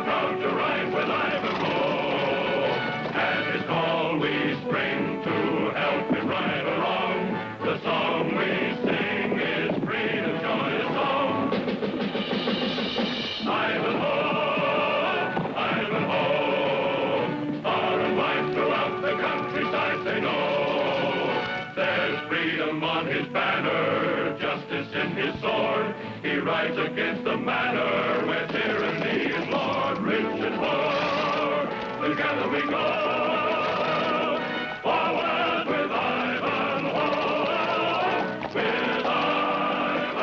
proud to ride with Ivanhoe. At his call we spring to help him right along. The song we sing is freedom's joyous song. Ivanhoe, Ivanhoe, far and wide throughout the countryside they know. There's freedom on his banner, justice in his sword. He rides against the manor where tyranny is lord. Rich and poor, together we go. Forward with Ivanhoe, with Ivanhoe.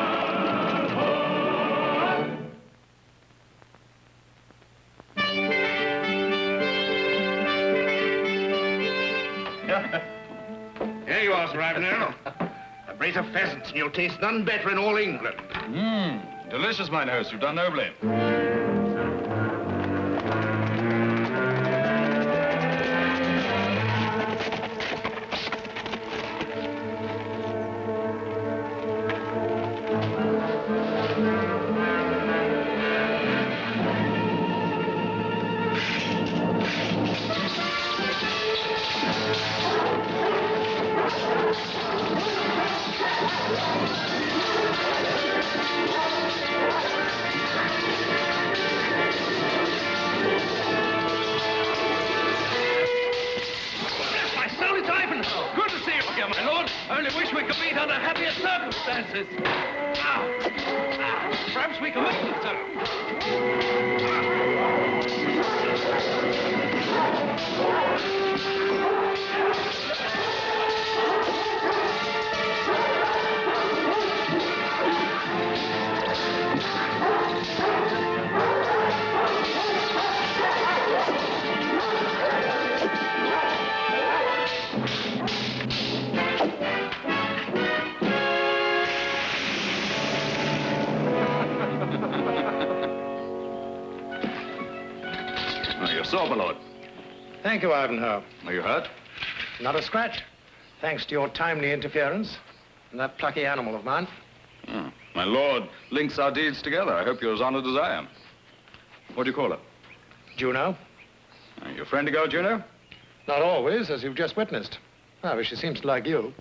Here you are, Sir Ivanhoe. A brace of pheasants, and you'll taste none better in all England. Delicious, mine host. You've done nobly. Good to see you again, my lord. I only wish we could meet under happier circumstances. Perhaps we can make them so. You're sore, my lord. Thank you, Ivanhoe. Are you hurt? Not a scratch, thanks to your timely interference and that plucky animal of mine. My lord links our deeds together. I hope you're as honored as I am. What do you call her? Juno? Your friend to go, Juno? Not always, as you've just witnessed. However, she seems to like you.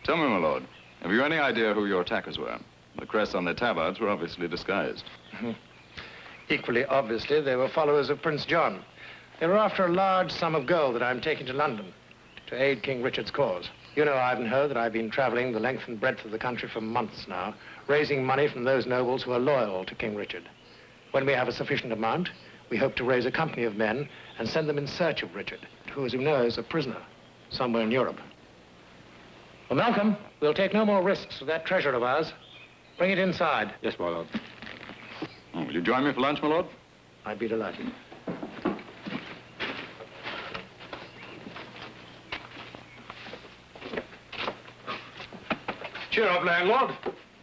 Tell me, my lord, have you any idea who your attackers were? The crests on their tabards were obviously disguised. Equally obviously, they were followers of Prince John. They were after a large sum of gold that I'm taking to London to aid King Richard's cause. You know, Ivanhoe, that I've been traveling the length and breadth of the country for months now, raising money from those nobles who are loyal to King Richard. When we have a sufficient amount, we hope to raise a company of men and send them in search of Richard, who, as you know, is a prisoner somewhere in Europe. Well, Malcolm, we'll take no more risks with that treasure of ours. Bring it inside. Yes, my lord. Will you join me for lunch, my lord? I'd be delighted. Cheer up, landlord.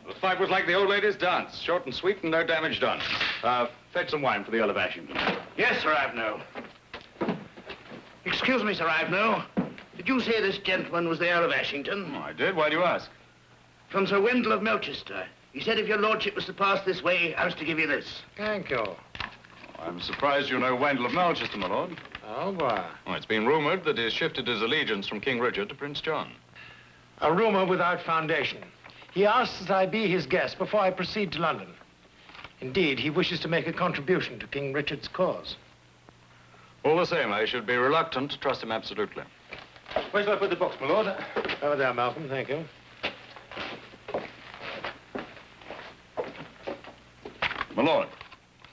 The fight was like the old lady's dance. Short and sweet and no damage done. Fetch some wine for the Earl of Ashington. Yes, Sir Ivanhoe. Excuse me, Sir Ivanhoe. Did you say this gentleman was the Earl of Ashington? Oh, I did. Why do you ask? From Sir Wendell of Melchester. He said if your lordship was to pass this way, I was to give you this. Thank you. I'm surprised you know Wendell of Melchester, my lord. Oh, boy. Well, it's been rumored that he's shifted his allegiance from King Richard to Prince John. A rumor without foundation. He asks that I be his guest before I proceed to London. Indeed, he wishes to make a contribution to King Richard's cause. All the same, I should be reluctant to trust him absolutely. Where shall I put the box, my lord? Over there, Malcolm. Thank you. My lord,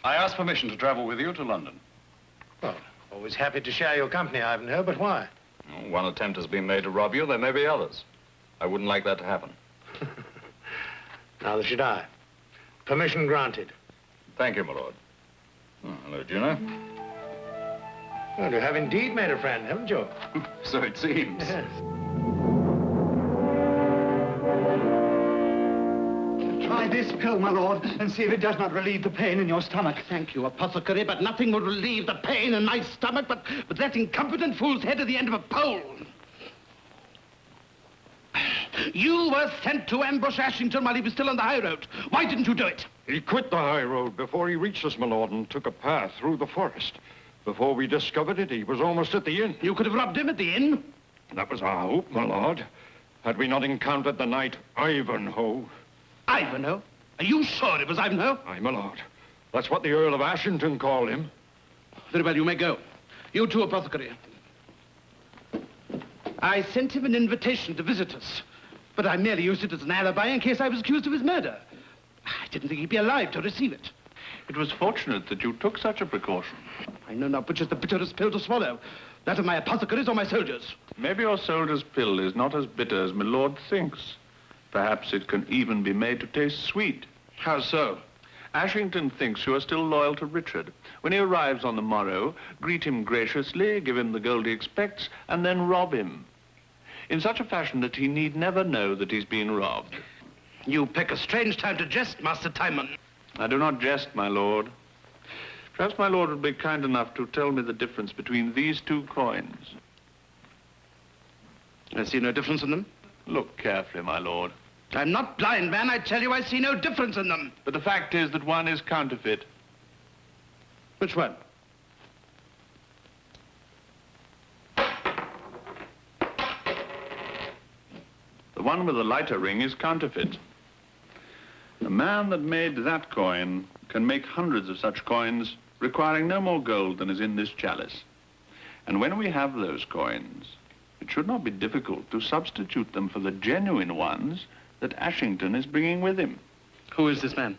I ask permission to travel with you to London. Well, always happy to share your company, Ivanhoe, but why? Oh, one attempt has been made to rob you. There may be others. I wouldn't like that to happen. Neither should I. Permission granted. Thank you, my lord. Oh, hello, Juno. Well, you have indeed made a friend, haven't you? So it seems. Yes. Try this pill, my lord, and see if it does not relieve the pain in your stomach. Thank you, apothecary, but nothing would relieve the pain in my stomach but that incompetent fool's head at the end of a pole. You were sent to ambush Ashington while he was still on the high road. Why didn't you do it? He quit the high road before he reached us, my lord, and took a path through the forest. Before we discovered it, he was almost at the inn. You could have robbed him at the inn. That was our hope, my lord. Had we not encountered the knight Ivanhoe. Ivanhoe? Are you sure it was Ivanhoe? Aye, my lord. That's what the Earl of Ashington called him. Very well, you may go. You too, apothecary. I sent him an invitation to visit us, but I merely used it as an alibi in case I was accused of his murder. I didn't think he'd be alive to receive it. It was fortunate that you took such a precaution. I know not which is the bitterest pill to swallow, that of my apothecaries or my soldiers. Maybe your soldier's pill is not as bitter as my lord thinks. Perhaps it can even be made to taste sweet. How so? Ashington thinks you are still loyal to Richard. When he arrives on the morrow, greet him graciously, give him the gold he expects, and then rob him. In such a fashion that he need never know that he's been robbed. You pick a strange time to jest, Master Timon. I do not jest, my lord. Perhaps my lord would be kind enough to tell me the difference between these two coins. I see no difference in them. Look carefully, my lord. I'm not blind, man. I tell you I see no difference in them. But the fact is that one is counterfeit. Which one? The one with the lighter ring is counterfeit. The man that made that coin can make hundreds of such coins, requiring no more gold than is in this chalice. And when we have those coins, it should not be difficult to substitute them for the genuine ones that Ashington is bringing with him. Who is this man?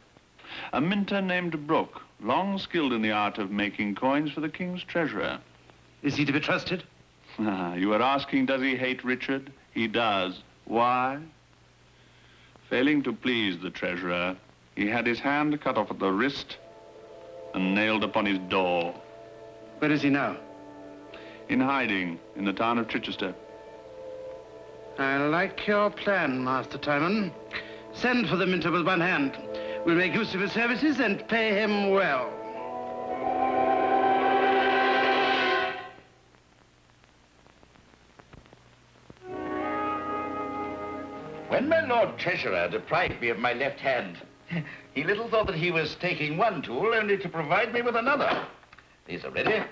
A minter named Brooke, long skilled in the art of making coins for the king's treasurer. Is he to be trusted? You are asking, does he hate Richard? He does. Why? Failing to please the treasurer, he had his hand cut off at the wrist and nailed upon his door. Where is he now? In hiding in the town of Chichester. I like your plan, Master Timon. Send for the minter with one hand. We'll make use of his services and pay him well. When my Lord Treasurer deprived me of my left hand, he little thought that he was taking one tool only to provide me with another. These are ready.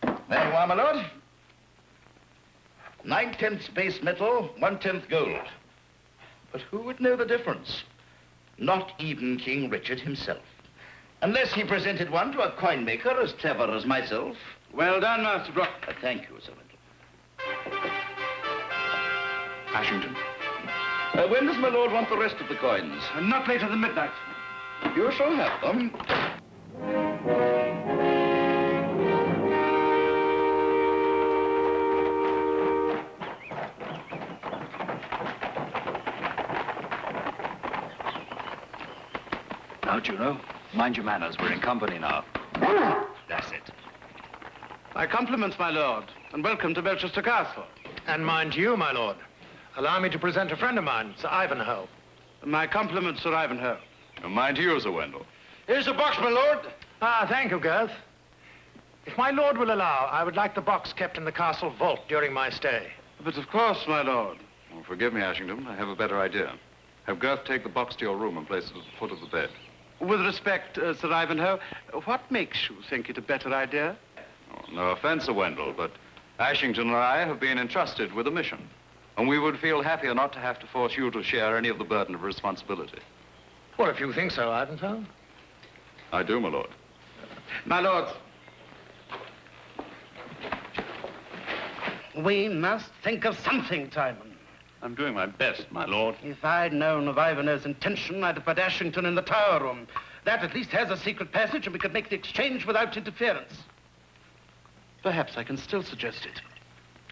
There you are, my lord. 9/10 base metal, 1/10 gold. But who would know the difference? Not even King Richard himself. Unless he presented one to a coin maker as clever as myself. Well done, Master Brooke. Thank you, Sir Ivanhoe. Ashington. When does my lord want the rest of the coins? Not later than midnight. You shall have them. Now, Juno, mind your manners. We're in company now. That's it. My compliments, my lord, and welcome to Belchester Castle. And mine to you, my lord. Allow me to present a friend of mine, Sir Ivanhoe. My compliments, Sir Ivanhoe. And mine to you, Sir Wendell. Here's the box, my lord. Ah, thank you, Girth. If my lord will allow, I would like the box kept in the castle vault during my stay. But of course, my lord. Oh, forgive me, Ashington. I have a better idea. Have Girth take the box to your room and place it at the foot of the bed. With respect, Sir Ivanhoe, what makes you think it a better idea? Oh, no offense, Sir Wendell, but Ashington and I have been entrusted with a mission. And we would feel happier not to have to force you to share any of the burden of responsibility. Well, if you think so, Ivanhoe. I do, my lord. My lords, we must think of something, Timon. I'm doing my best, my lord. If I'd known of Ivanhoe's intention, I'd have put Ashington in the tower room. That at least has a secret passage, and we could make the exchange without interference. Perhaps I can still suggest it.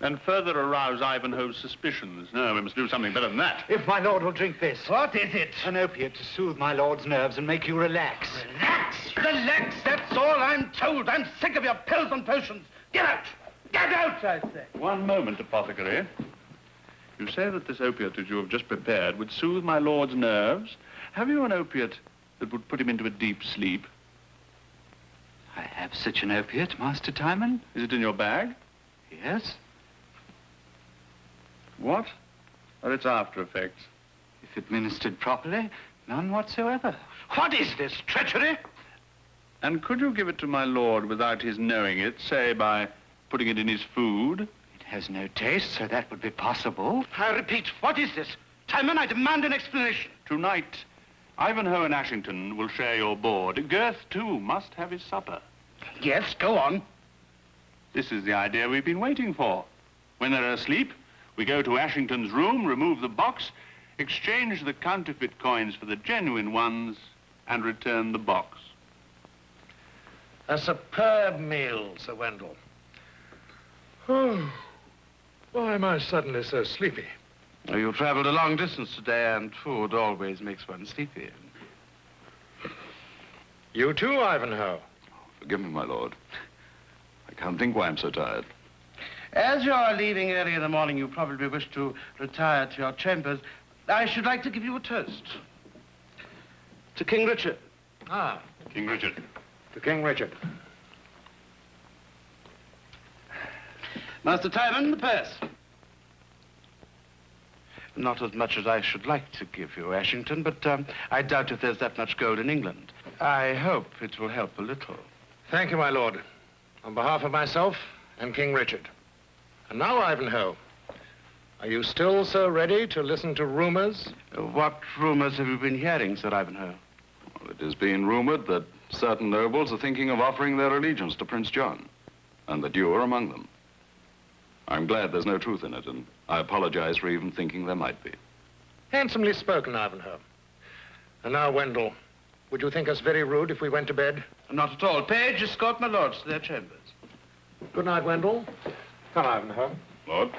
And further arouse Ivanhoe's suspicions. No, we must do something better than that. If my lord will drink this. What is it? An opiate to soothe my lord's nerves and make you relax. Relax! Relax, that's all I'm told. I'm sick of your pills and potions. Get out! Get out, I say. One moment, apothecary. You say that this opiate that you have just prepared would soothe my lord's nerves. Have you an opiate that would put him into a deep sleep? I have such an opiate, Master Timon. Is it in your bag? Yes. What are its after effects? If administered properly, none whatsoever. What is this, treachery? And could you give it to my lord without his knowing it, say by putting it in his food? It has no taste, so that would be possible. I repeat, what is this? Timon, I demand an explanation. Tonight, Ivanhoe and Ashington will share your board. Girth, too, must have his supper. Yes, go on. This is the idea we've been waiting for. When they're asleep, we go to Ashington's room, remove the box, exchange the counterfeit coins for the genuine ones, and return the box. A superb meal, Sir Wendell. Oh, why am I suddenly so sleepy? You traveled a long distance today, and food always makes one sleepy. You too, Ivanhoe. Forgive me, my lord. I can't think why I'm so tired. As you're leaving early in the morning, you probably wish to retire to your chambers. I should like to give you a toast. To King Richard. Ah, King Richard. to King Richard. Master Timon, the purse. Not as much as I should like to give you, Ashington, but I doubt if there's that much gold in England. I hope it will help a little. Thank you, my lord. On behalf of myself and King Richard. And now, Ivanhoe, are you still so ready to listen to rumors? What rumors have you been hearing, Sir Ivanhoe? Well, it is being rumored that certain nobles are thinking of offering their allegiance to Prince John, and that you are among them. I'm glad there's no truth in it, and I apologize for even thinking there might be. Handsomely spoken, Ivanhoe. And now, Wendell, would you think us very rude if we went to bed? Not at all. Page, escort my lords to their chambers. Good night, Wendell. Come, Ivanhoe. Lord?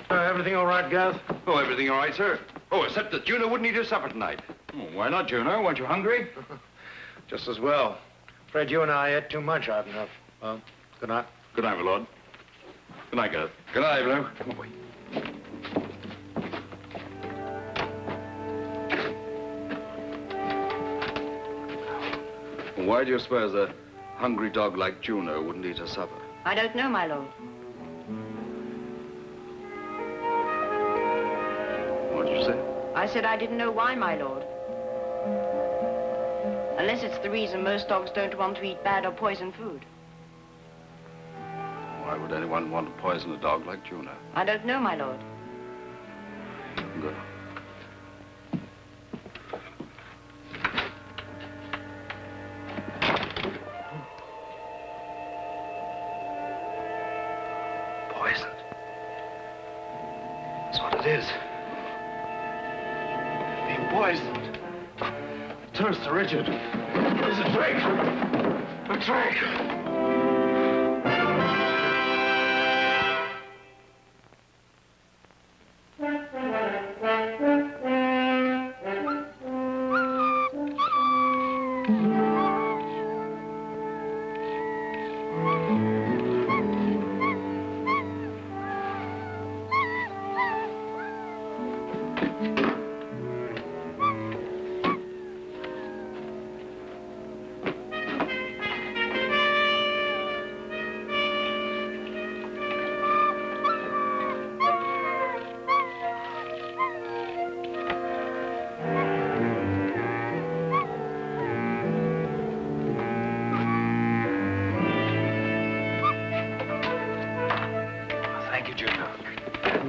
Everything all right, Garth? Oh, everything all right, sir? Oh, except that Juno wouldn't eat her supper tonight. Oh, why not, Juno? Weren't you hungry? Just as well. Fred, you and I ate too much, Ivanhoe. Well, good night. Good night, my lord. Good night, Girth. Good night, Ivanhoe. Come away. Why do you suppose a hungry dog like Juno wouldn't eat her supper? I don't know, my lord. What did you say? I said I didn't know why, my lord. Unless it's the reason most dogs don't want to eat bad or poison food. Why would anyone want to poison a dog like Juno? I don't know, my lord. Good. Poisoned. That's what it is. Being poisoned. Toast to Richard. There's a drink. A drink.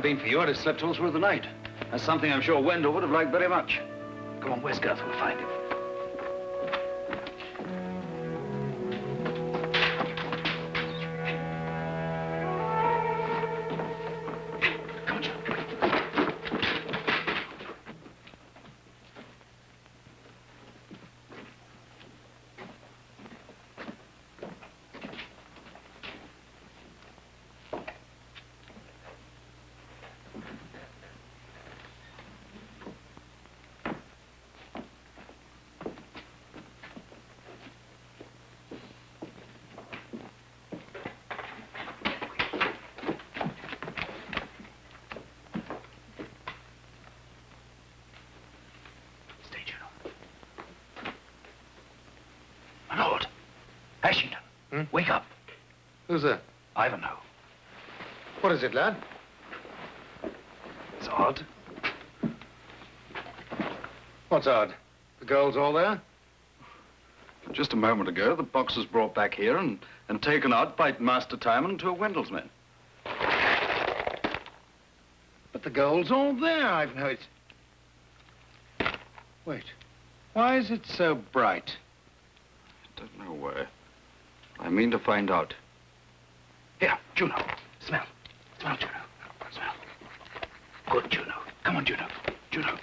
Been for you, I'd have slept all through the night. That's something I'm sure Wendell would have liked very much. Come on, where's Girth? We'll find him. Come on, John. Ashington, wake up. Who's there? Ivanhoe. What is it, lad? It's odd. What's odd? The gold's all there? Just a moment ago, the box was brought back here and taken out by Master Timon and two of Wendell's men. But the gold's all there, Ivanhoe. Wait. Why is it so bright? I don't know why. I mean to find out. Here, Juno. Smell. Smell, Juno. Smell. Good, Juno. Come on, Juno. Juno.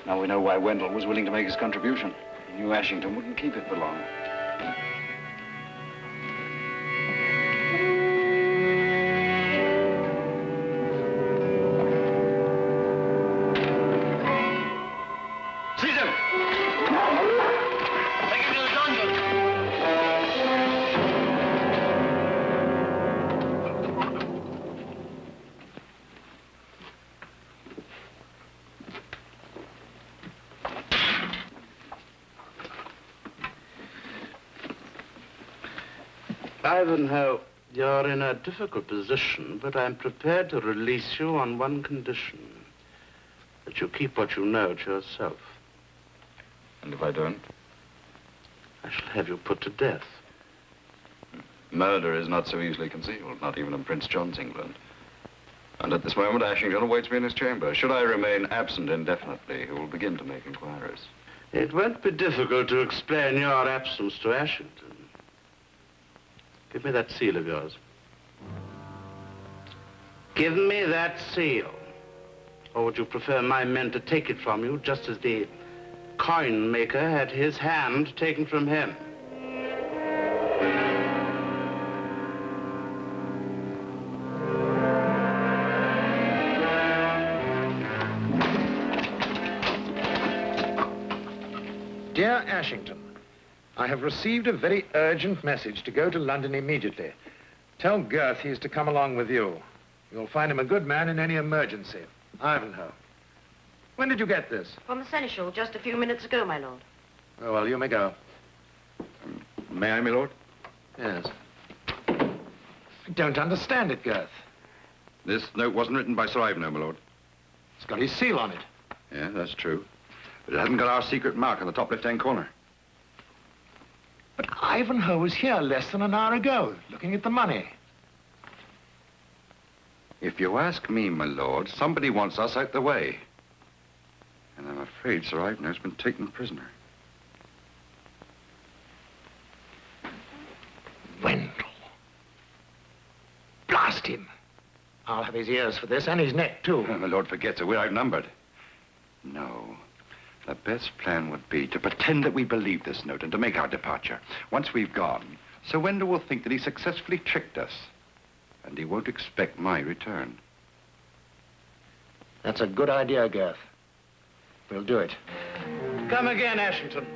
Now we know why Wendell was willing to make his contribution. He knew Ashington wouldn't keep it for long. Seize him! Take him to the dungeon! Ivanhoe, you're in a difficult position, but I'm prepared to release you on one condition. That you keep what you know to yourself. And if I don't? I shall have you put to death. Murder is not so easily concealed, not even in Prince John's England. And at this moment, Ashington awaits me in his chamber. Should I remain absent indefinitely, he will begin to make inquiries. It won't be difficult to explain your absence to Ashington. Give me that seal of yours. Give me that seal. Or would you prefer my men to take it from you, just as the coin maker had his hand taken from him? Dear Ashington, I have received a very urgent message to go to London immediately. Tell Girth he is to come along with you. You'll find him a good man in any emergency. Ivanhoe. When did you get this? From the seneschal just a few minutes ago, my lord. Oh, well, you may go. May I, my lord? Yes. I don't understand it, Girth. This note wasn't written by Sir Ivanhoe, my lord. It's got his seal on it. Yeah, that's true. But it hasn't got our secret mark on the top left-hand corner. But Ivanhoe was here less than an hour ago, looking at the money. If you ask me, my lord, somebody wants us out the way. And I'm afraid Sir Ivanhoe's been taken prisoner. Wendell. Blast him. I'll have his ears for this, and his neck, too. My lord forgets that we're outnumbered. No. The best plan would be to pretend that we believe this note and to make our departure. Once we've gone, Sir Wendell will think that he successfully tricked us. And he won't expect my return. That's a good idea, Girth. We'll do it. Come again, Ashington.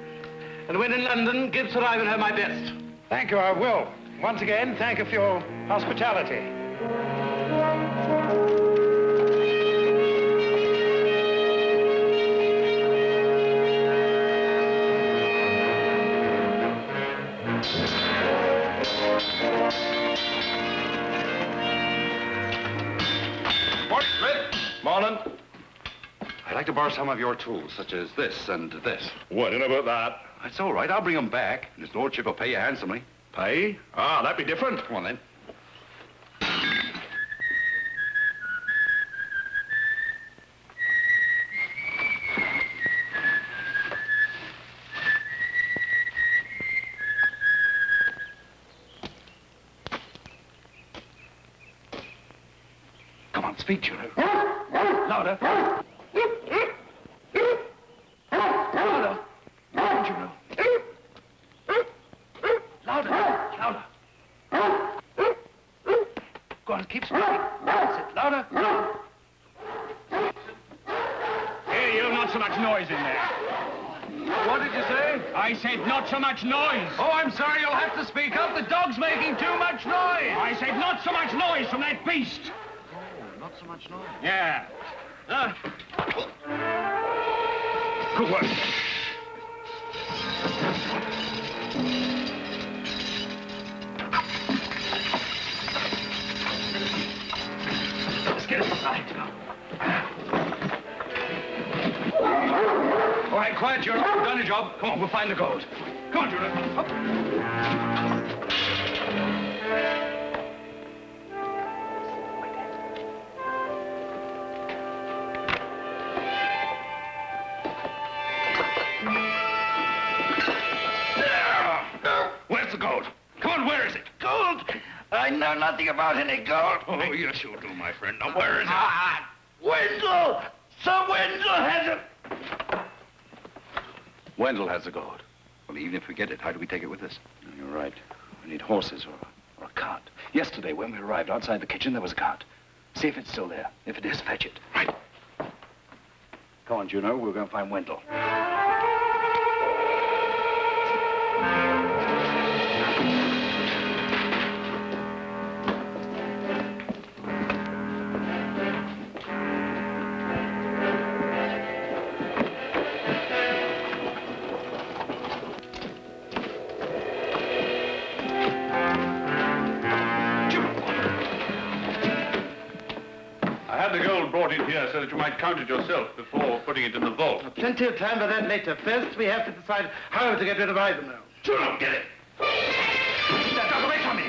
And when in London, give Sir Ivanhoe my best. Thank you, I will. Once again, thank you for your hospitality. Morning, Smith. Morning. I'd like to borrow some of your tools, such as this and this. What, in about that? That's all right. I'll bring them back, and his lordship will pay you handsomely. Pay? Ah, that'd be different. Come on, then. Come on, speak, Juno. Louder. Louder. Don't you know? Louder. Louder. Go on, keep speaking. That's it. Louder. Here, you, not so much noise in there. What did you say? I said not so much noise. Oh, I'm sorry, you'll have to speak up. The dog's making too much noise. I said not so much noise from that beast. Oh, not so much noise. Yeah. Good work. Let's get inside. All right, quiet, Juno. You've done your job. Come on, we'll find the gold. Come on, Juno. Up. Where's the gold? Come on, where is it? Gold? I know nothing about any gold. Oh, yes, you do, my friend. Now, where is it? Wendell! Sir Wendell has it! Wendell has the gold. Well, even if we get it, how do we take it with us? You're right. We need horses or a cart. Yesterday, when we arrived outside the kitchen, there was a cart. See if it's still there. If it is, fetch it. Right. Come on, Juno. We're going to find Wendell. Brought it here so that you might count it yourself before putting it in the vault. Plenty of time for that later. First, we have to decide how to get rid of Ivanhoe. Juno, get it. Get dog away from me.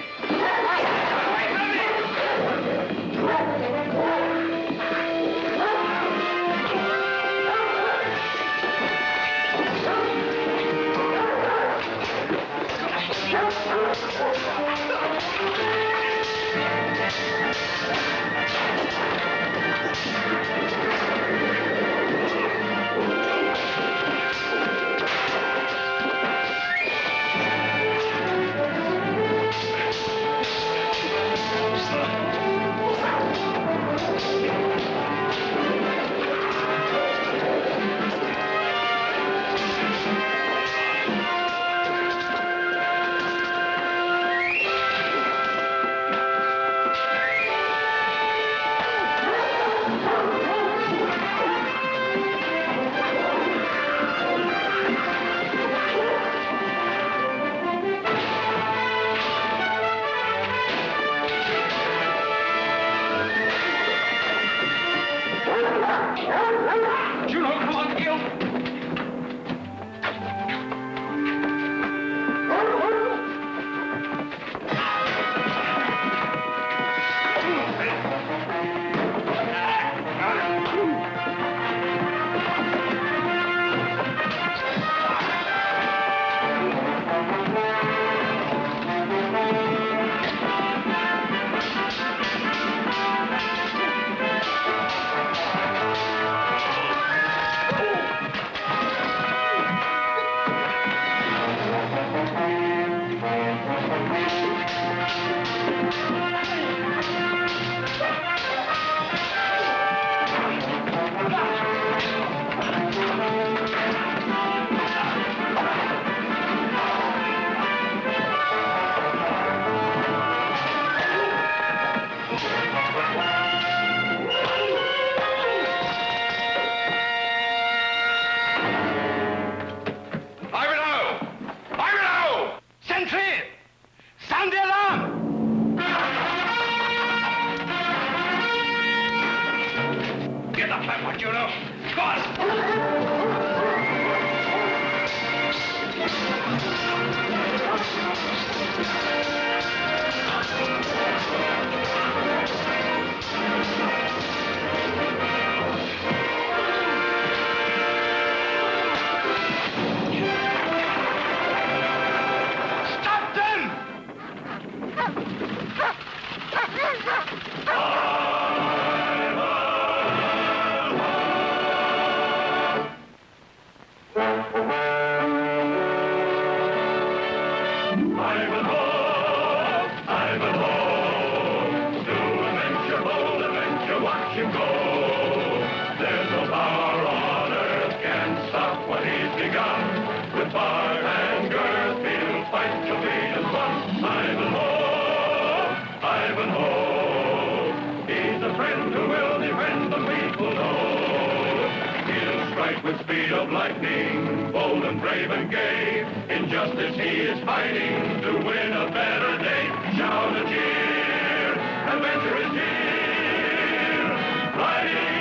strike with speed of lightning, bold and brave and gay. In justice he is fighting to win a better day. Shout a cheer, adventure is here, riding